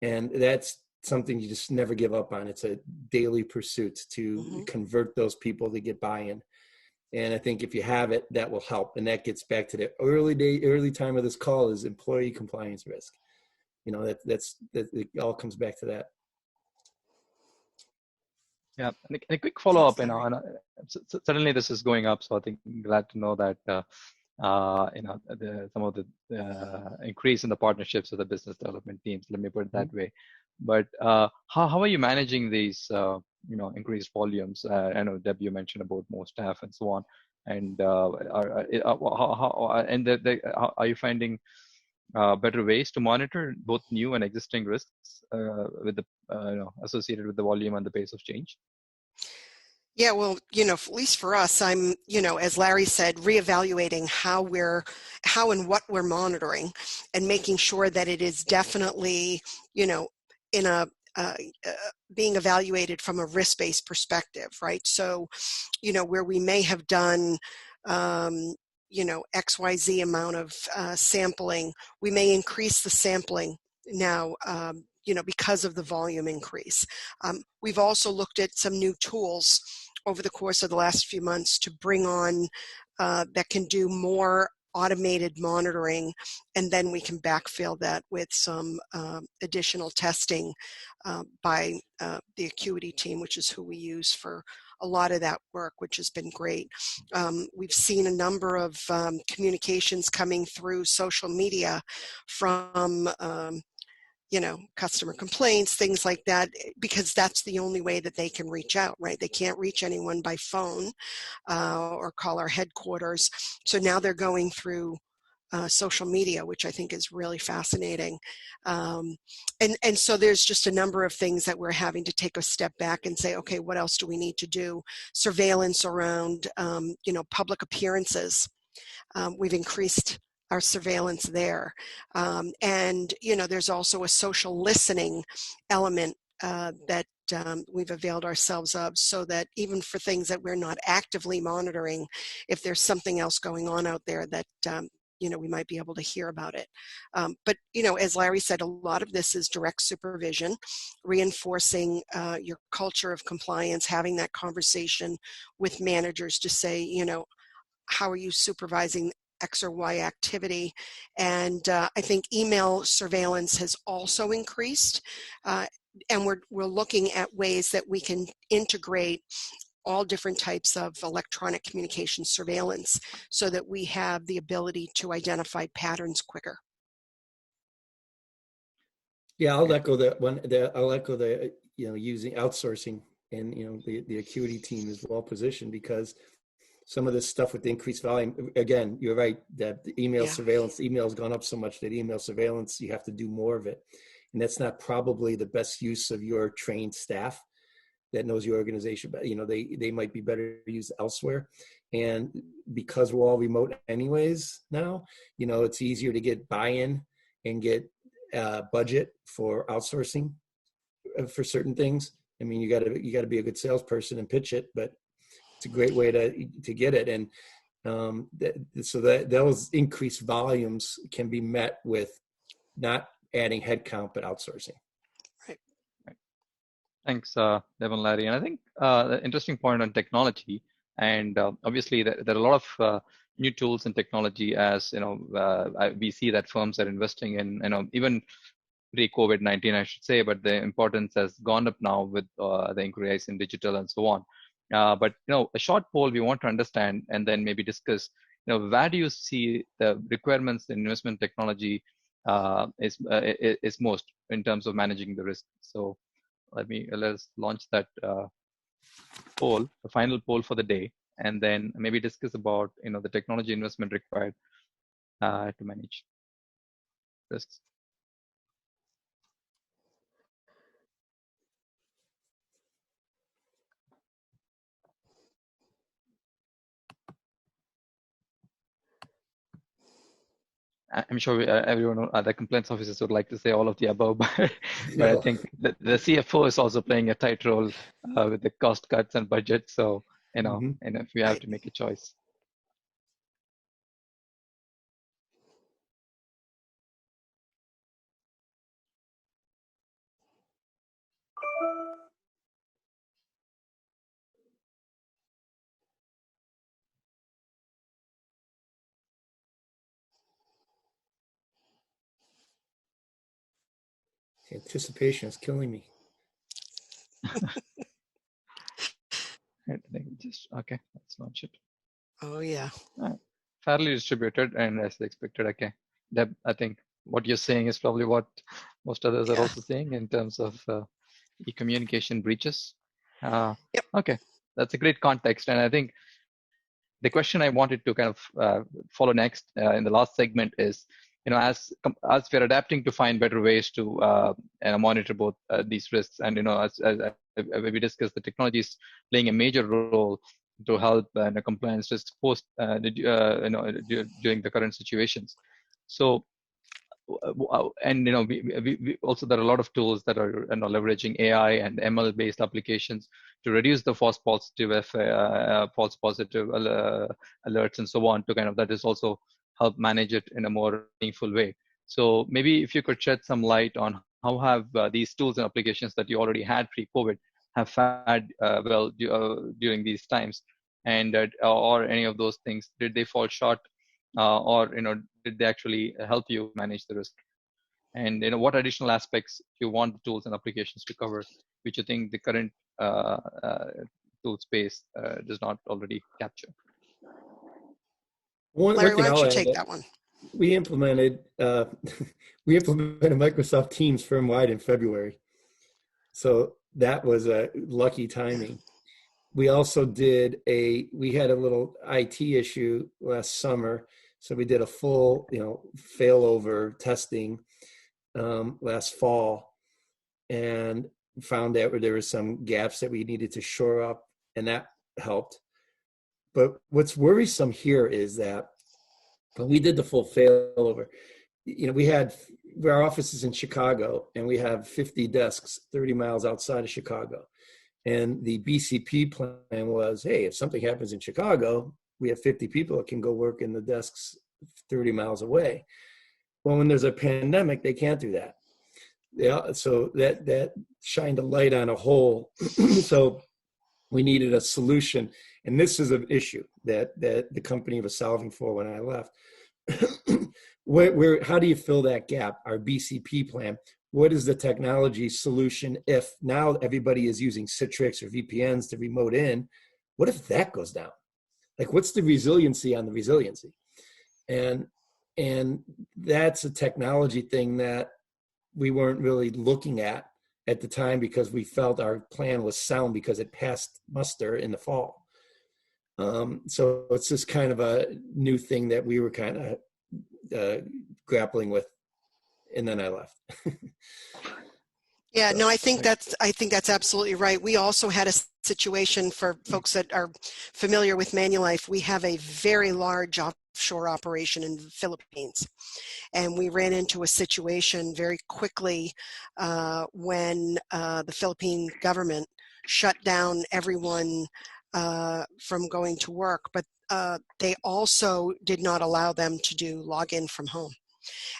Speaker 3: And that's something you just never give up on. It's a daily pursuit to convert those people to get buy-in. And I think if you have it, that will help. And that gets back to the early time of this call is employee compliance risk. That it all comes back to that.
Speaker 1: Yeah, and a quick follow-up, certainly this is going up, so I think I'm glad to know that some of the increase in the partnerships with the business development teams. Let me put it that way. But how are you managing these increased volumes? I know Deb, you mentioned about more staff and so on, and are you finding better ways to monitor both new and existing risks with the associated with the volume and the pace of change?
Speaker 2: Yeah, well, at least for us, I'm, as Larry said, reevaluating how and what we're monitoring, and making sure that it is definitely, in a being evaluated from a risk-based perspective, right? So, where we may have done XYZ amount of sampling, we may increase the sampling now, because of the volume increase. We've also looked at some new tools over the course of the last few months to bring on that can do more automated monitoring, and then we can backfill that with some additional testing by the Acuity team, which is who we use for a lot of that work, which has been great. We've seen a number of communications coming through social media from customer complaints, things like that, because that's the only way that they can reach out, right? They can't reach anyone by phone or call our headquarters. So now they're going through social media, which I think is really fascinating. And so there's just a number of things that we're having to take a step back and say, okay, what else do we need to do? Surveillance around, public appearances. We've increased our surveillance there. And there's also a social listening element that we've availed ourselves of, so that even for things that we're not actively monitoring, if there's something else going on out there that we might be able to hear about it. But as Larry said, a lot of this is direct supervision, reinforcing your culture of compliance, having that conversation with managers to say, how are you supervising X or Y activity? And I think email surveillance has also increased, and we're looking at ways that we can integrate all different types of electronic communication surveillance so that we have the ability to identify patterns quicker.
Speaker 3: Yeah, I'll echo that one. I'll echo the using outsourcing, and the Acuity team is well positioned, because some of this stuff with the increased volume, again, you're right, that the email surveillance, email has gone up so much that email surveillance, you have to do more of it. And that's not probably the best use of your trained staff that knows your organization, but they might be better used elsewhere. And because we're all remote anyways now, it's easier to get buy-in and get budget for outsourcing for certain things. I mean, you got to be a good salesperson and pitch it, but it's a great way to get it. And so that those increased volumes can be met with not adding headcount but outsourcing.
Speaker 1: Thanks, Devon, Larry. And I think the interesting point on technology, and obviously there are a lot of new tools and technology. As you know, we see that firms are investing in, even pre-COVID-19, I should say, but the importance has gone up now with the increase in digital and so on. But a short poll we want to understand, and then maybe discuss. Where do you see the requirements in investment technology is most in terms of managing the risk? So let's launch that poll, the final poll for the day, and then maybe discuss about the technology investment required to manage risks. I'm sure everyone, the compliance officers would like to say all of the above, but I think the CFO is also playing a tight role with the cost cuts and budget. So, and if we have to make a choice.
Speaker 3: Anticipation is killing me.
Speaker 1: I think okay, let's launch it.
Speaker 2: Oh yeah.
Speaker 1: Fairly distributed and as expected. Okay, Deb, I think what you're saying is probably what most others are also saying in terms of e-communication breaches.
Speaker 2: Yep.
Speaker 1: Okay, that's a great context, and I think the question I wanted to kind of follow next in the last segment is, as we're adapting to find better ways to monitor both these risks, and as we discussed, the technology is playing a major role to help compliance risk post during the current situations. So, and we also, there are a lot of tools that are leveraging AI and ML based applications to reduce the false positive alerts and so on, to kind of, that is also help manage it in a more meaningful way. So maybe if you could shed some light on how have these tools and applications that you already had pre-COVID have fared well during these times, and or any of those things, did they fall short, or did they actually help you manage the risk? And what additional aspects you want the tools and applications to cover, which you think the current tool space does not already capture?
Speaker 2: Larry, why don't you take that one?
Speaker 3: We implemented Microsoft Teams firm-wide in February, so that was a lucky timing. We also we had a little IT issue last summer, so we did a full failover testing last fall, and found out where there were some gaps that we needed to shore up, and that helped. But what's worrisome here is that when we did the full failover, we had our offices in Chicago, and we have 50 desks 30 miles outside of Chicago. And the BCP plan was, hey, if something happens in Chicago, we have 50 people that can go work in the desks 30 miles away. Well, when there's a pandemic, they can't do that. Yeah, so that shined a light on a hole. So we needed a solution. And this is an issue that the company was solving for when I left. How do you fill that gap? Our BCP plan. What is the technology solution if now everybody is using Citrix or VPNs to remote in? What if that goes down? Like, what's the resiliency on the resiliency? And that's a technology thing that we weren't really looking at the time, because we felt our plan was sound because it passed muster in the fall. So it's just kind of a new thing that we were kind of grappling with, and then I left.
Speaker 2: Yeah, no, I think that's absolutely right. We also had a situation, for folks that are familiar with Manulife, we have a very large offshore operation in the Philippines. And we ran into a situation very quickly when the Philippine government shut down everyone from going to work, but they also did not allow them to do login from home.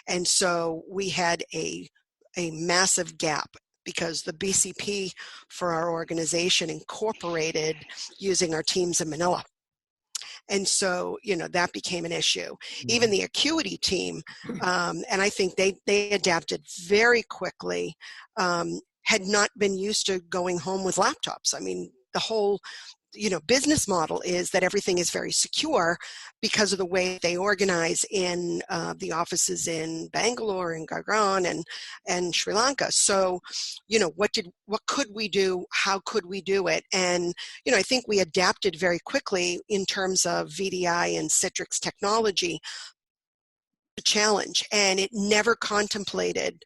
Speaker 2: And so we had a massive gap because the BCP for our organization incorporated using our teams in Manila. And so, that became an issue. Even the Acuity team, and I think they adapted very quickly, had not been used to going home with laptops. I mean, the whole business model is that everything is very secure because of the way they organize in the offices in Bangalore and Gurgaon and Sri Lanka. So, what could we do? How could we do it? And, I think we adapted very quickly in terms of VDI and Citrix technology. The challenge, and it never contemplated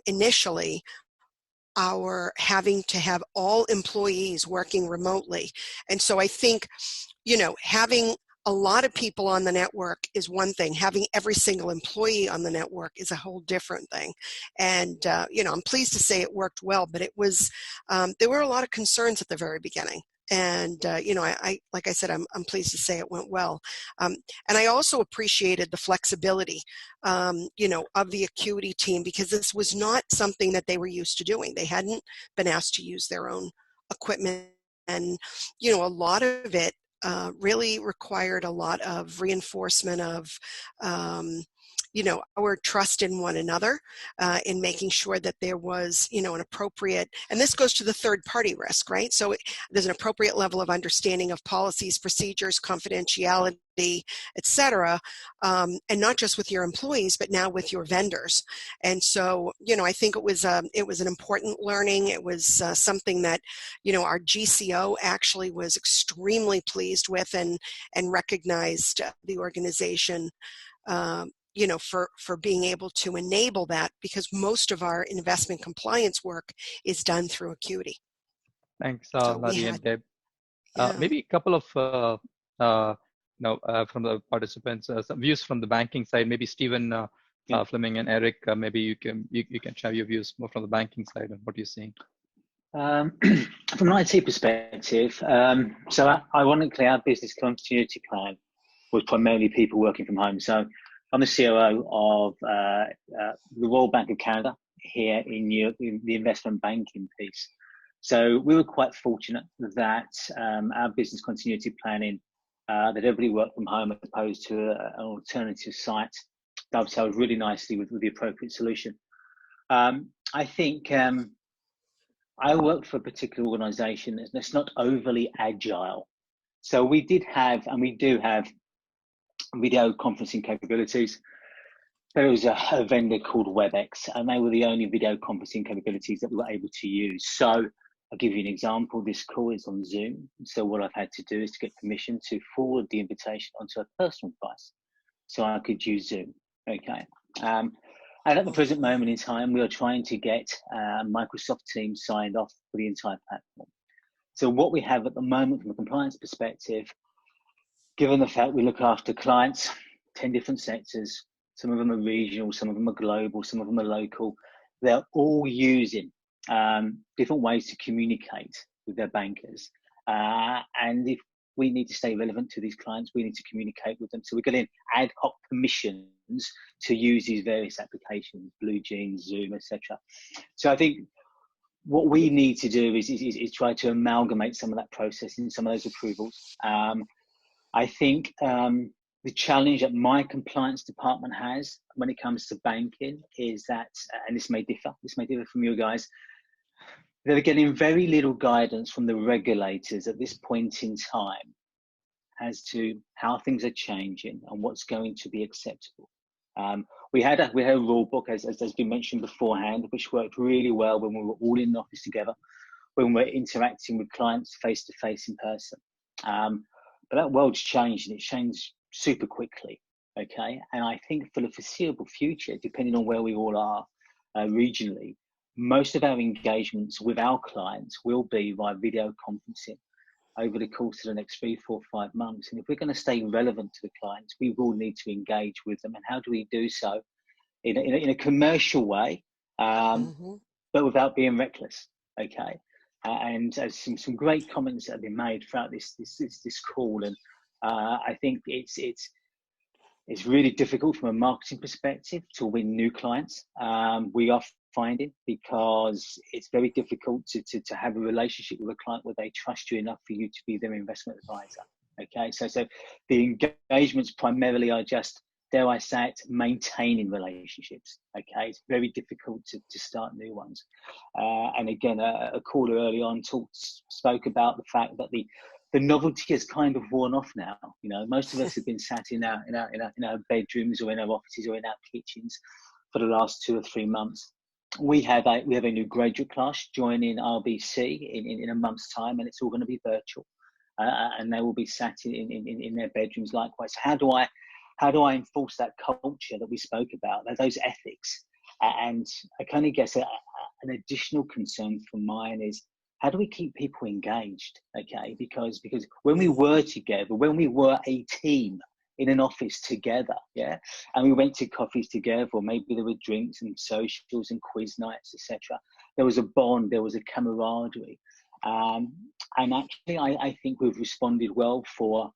Speaker 2: initially our having to have all employees working remotely. And so I think, having a lot of people on the network is one thing. Having every single employee on the network is a whole different thing. And, I'm pleased to say it worked well, but it was, there were a lot of concerns at the very beginning. And, I like I said, I'm pleased to say it went well. And I also appreciated the flexibility, of the Acuity team, because this was not something that they were used to doing. They hadn't been asked to use their own equipment. And, a lot of it really required a lot of reinforcement of, our trust in one another, in making sure that there was, an appropriate, and this goes to the third party risk, right? So there's an appropriate level of understanding of policies, procedures, confidentiality, et cetera, and not just with your employees, but now with your vendors. And so, I think it was an important learning. It was something that, our GCO actually was extremely pleased with and recognized the organization, for being able to enable that, because most of our investment compliance work is done through Acuity.
Speaker 1: Thanks,
Speaker 2: So
Speaker 1: Larry and Deb.
Speaker 2: yeah.
Speaker 1: Maybe a couple of from the participants, some views from the banking side. Maybe Stephen Fleming and Eric, maybe you can share your views more from the banking side and what you're seeing.
Speaker 8: From an IT perspective, so ironically, our business continuity plan was primarily people working from home. So I'm the COO of the Royal Bank of Canada here in Europe, in the investment banking piece. So we were quite fortunate that our business continuity planning, that everybody worked from home as opposed to an alternative site, dovetailed really nicely with the appropriate solution. I think I worked for a particular organization that's not overly agile. So we did have, and we do have, video conferencing capabilities. There was a vendor called WebEx, and they were the only video conferencing capabilities that we were able to use. So I'll give you an example. This call is on Zoom. So what I've had to do is to get permission to forward the invitation onto a personal device so I could use Zoom. Okay. And at the present moment in time, we are trying to get Microsoft Teams signed off for the entire platform. So what we have at the moment from a compliance perspective, given the fact we look after clients, 10 different sectors, some of them are regional, some of them are global, some of them are local, they're all using different ways to communicate with their bankers. And if we need to stay relevant to these clients, we need to communicate with them. So we're getting ad hoc permissions to use these various applications, Blue Jeans, Zoom, etc. So I think what we need to do is try to amalgamate some of that process in some of those approvals. I think the challenge that my compliance department has when it comes to banking is that, and this may differ from you guys, they're getting very little guidance from the regulators at this point in time as to how things are changing and what's going to be acceptable. We had a rule book, as has been mentioned beforehand, which worked really well when we were all in the office together, when we're interacting with clients face-to-face in person. But that world's changed, and it's changed super quickly, okay? And I think for the foreseeable future, depending on where we all are regionally, most of our engagements with our clients will be via video conferencing over the course of the next 3, 4, 5 months. And if we're going to stay relevant to the clients, we will need to engage with them. And how do we do so? In a commercial way, but without being reckless, okay? And some great comments that have been made throughout this call, and I think it's It's really difficult from a marketing perspective to win new clients. We are finding, because it's very difficult to have a relationship with a client where they trust you enough for you to be their investment advisor. Okay, so the engagements primarily are just, dare I say it, maintaining relationships. Okay, it's very difficult to start new ones. And again, a caller early on spoke about the fact that the novelty has kind of worn off now. You know, most of us have been sat in our bedrooms or in our offices or in our kitchens for the last 2 or 3 months. We have a new graduate class joining RBC in a month's time, and it's all going to be virtual, and they will be sat in their bedrooms likewise. How do I enforce that culture that we spoke about, those ethics? And I kind of guess an additional concern for mine is, how do we keep people engaged? Okay, because when we were together, when we were a team in an office together, yeah, and we went to coffees together, or maybe there were drinks and socials and quiz nights, etc. There was a bond, there was a camaraderie, and actually, I think we've responded well for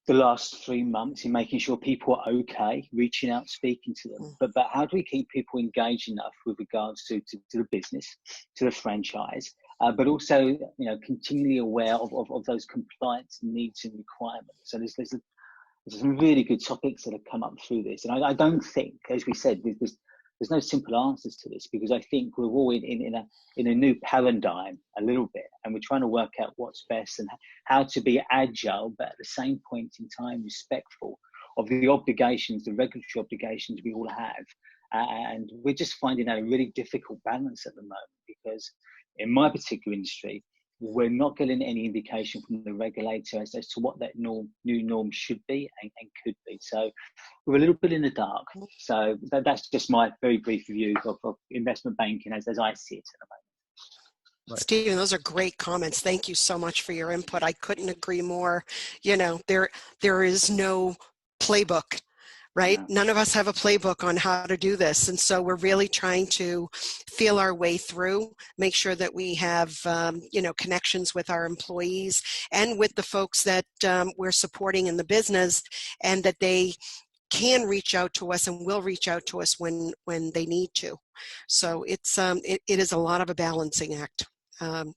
Speaker 8: the last 3 months in making sure people are okay, reaching out, speaking to them. But how do we keep people engaged enough with regards to the business, to the franchise, but also, you know, continually aware of those compliance needs and requirements? So there's some really good topics that have come up through this, and I don't think, as we said, there's no simple answers to this, because I think we're all in a new paradigm a little bit, and we're trying to work out what's best and how to be agile, but at the same point in time respectful of the obligations, the regulatory obligations we all have. And we're just finding that a really difficult balance at the moment, because in my particular industry, we're not getting any indication from the regulator as to what that new norm should be and could be. So we're a little bit in the dark. So that's just my very brief view of investment banking as I see it at the moment.
Speaker 2: Right. Stephen, those are great comments. Thank you so much for your input. I couldn't agree more. You know, there is no playbook, right? Yeah. None of us have a playbook on how to do this. And so we're really trying to feel our way through, make sure that we have, connections with our employees and with the folks that we're supporting in the business, and that they can reach out to us and will reach out to us when they need to. So it is a lot of a balancing act.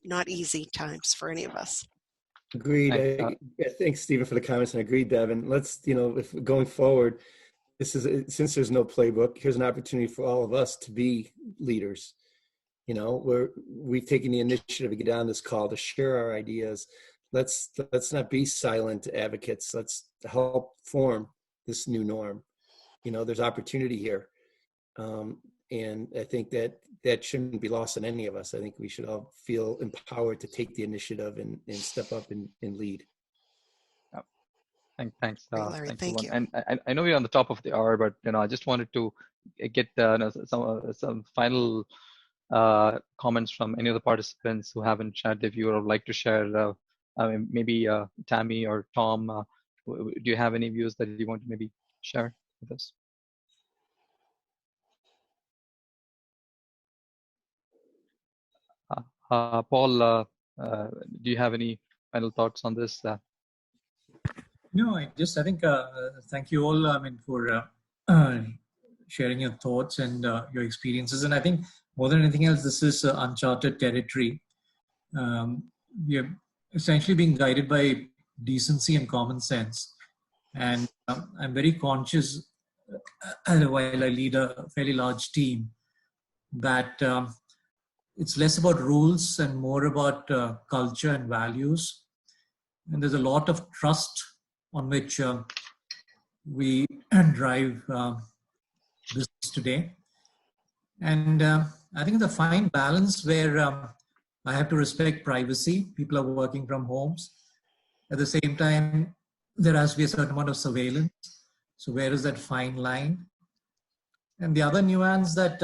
Speaker 2: Not easy times for any of us.
Speaker 3: Agreed. Thanks, Stephen, for the comments, and agreed, Devin. Let's, if going forward, since there's no playbook, here's an opportunity for all of us to be leaders. We've taken the initiative to get on this call to share our ideas. Let's not be silent advocates. Let's help form this new norm. There's opportunity here. And I think that shouldn't be lost on any of us. I think we should all feel empowered to take the initiative and step up and lead.
Speaker 1: Thanks,
Speaker 2: Larry, thank you.
Speaker 1: And I know we're on the top of the hour, but I just wanted to get some final comments from any of the participants who haven't shared their view or would like to share. Maybe Tammy or Tom, do you have any views that you want to maybe share with us? Paul, do you have any final thoughts on this?
Speaker 7: No, I think thank you all. For sharing your thoughts and your experiences. And I think more than anything else, this is uncharted territory. We are essentially being guided by decency and common sense. And I'm very conscious, while I lead a fairly large team, that it's less about rules and more about culture and values. And there's a lot of trust on which we drive this today. And I think it's a fine balance where I have to respect privacy. People are working from homes. At the same time, there has to be a certain amount of surveillance. So where is that fine line? And the other nuance that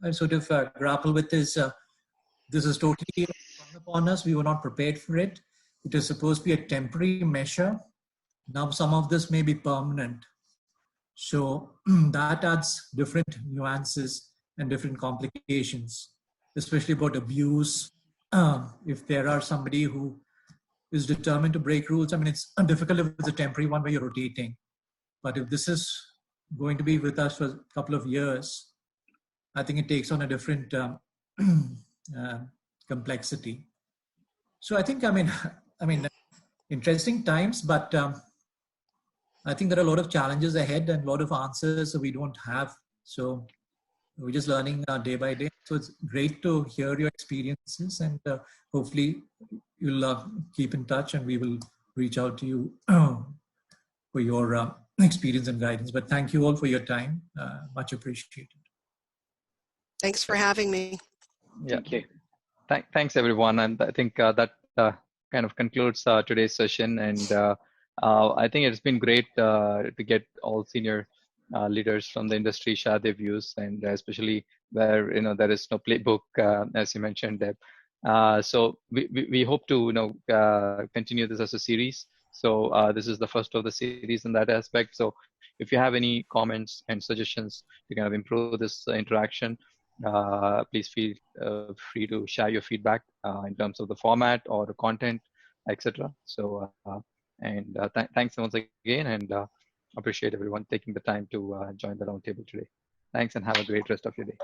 Speaker 7: I sort of grapple with is this is totally upon us. We were not prepared for it. It is supposed to be a temporary measure. Now some of this may be permanent. So that adds different nuances and different complications, especially about abuse. If there are somebody who is determined to break rules, it's difficult if it's a temporary one where you're rotating. But if this is going to be with us for a couple of years, I think it takes on a different complexity. So I think, I mean, interesting times, but I think there are a lot of challenges ahead and a lot of answers we don't have. So we're just learning day by day. So it's great to hear your experiences, and hopefully you'll keep in touch, and we will reach out to you for your experience and guidance. But thank you all for your time. Much appreciated.
Speaker 2: Thanks for having me.
Speaker 1: Yeah.
Speaker 8: Thank you.
Speaker 1: Thanks, everyone. And I think that kind of concludes today's session. And I think it's been great to get all senior leaders from the industry share their views, and especially where there is no playbook, as you mentioned, Deb. So we hope to continue this as a series. So this is the first of the series in that aspect. So if you have any comments and suggestions to kind of improve this interaction, please feel free to share your feedback in terms of the format or the content, etc. So thanks once again, and appreciate everyone taking the time to join the roundtable today. Thanks, and have a great rest of your day.